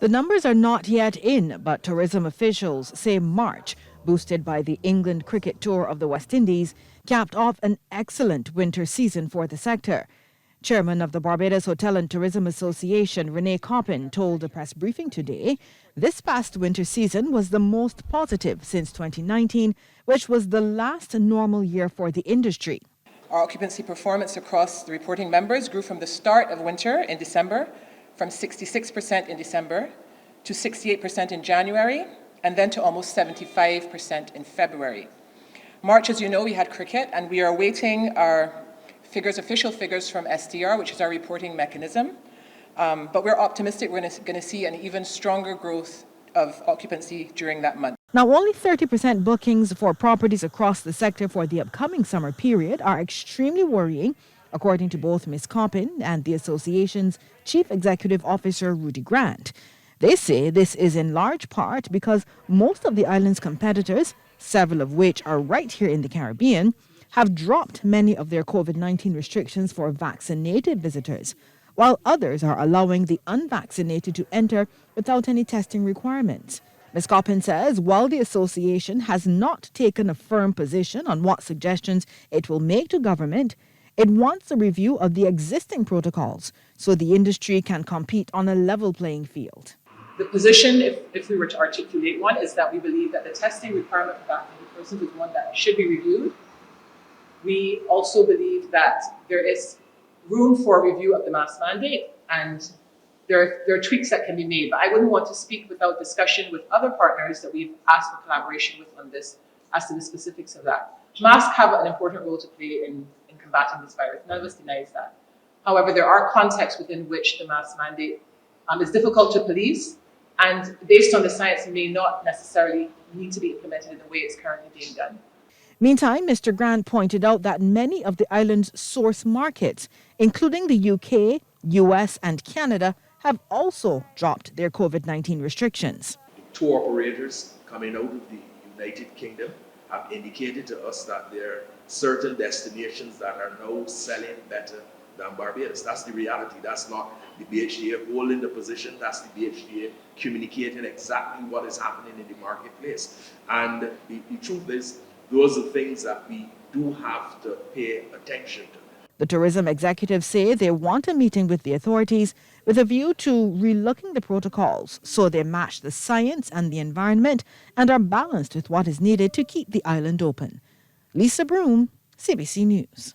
The numbers are not yet in, but tourism officials say March, boosted by the England cricket tour of the West Indies, capped off an excellent winter season for the sector. Chairman of the Barbados Hotel and Tourism Association, Renee Coppin, told a press briefing today this past winter season was the most positive since 2019, which was the last normal year for the industry. Our occupancy performance across the reporting members grew from the start of winter in December, from 66% in December to 68% in January, and then to almost 75% in February. March, as you know, we had cricket, and we are awaiting our official figures from STR, which is our reporting mechanism. But we're optimistic we're going to see an even stronger growth of occupancy during that month. Now, only 30% bookings for properties across the sector for the upcoming summer period are extremely worrying, according to both Ms. Coppin and the association's Chief Executive Officer, Rudy Grant. They say this is in large part because most of the island's competitors, several of which are right here in the Caribbean, have dropped many of their COVID-19 restrictions for vaccinated visitors, while others are allowing the unvaccinated to enter without any testing requirements. Ms. Coppin says while the association has not taken a firm position on what suggestions it will make to government, it wants a review of the existing protocols so the industry can compete on a level playing field. The position, if we were to articulate one, is that we believe that the testing requirement for vaccinated persons is one that should be reviewed. We also believe that there is room for review of the mask mandate, and there are tweaks that can be made. But I wouldn't want to speak without discussion with other partners that we've asked for collaboration with on this as to the specifics of that. Masks have an important role to play in combating this virus. None of us denies that. However, there are contexts within which the mask mandate is difficult to police, and based on the science may not necessarily need to be implemented in the way it's currently being done. Meantime, Mr. Grant pointed out that many of the island's source markets, including the UK, US and Canada, have also dropped their COVID-19 restrictions. Tour operators coming out of the United Kingdom have indicated to us that there are certain destinations that are now selling better than Barbados. That's the reality. That's not the BHDA holding the position. That's the BHDA communicating exactly what is happening in the marketplace. And the truth is, those are things that we do have to pay attention to. The tourism executives say they want a meeting with the authorities with a view to relooking the protocols so they match the science and the environment and are balanced with what is needed to keep the island open. Lisa Brome, CBC News.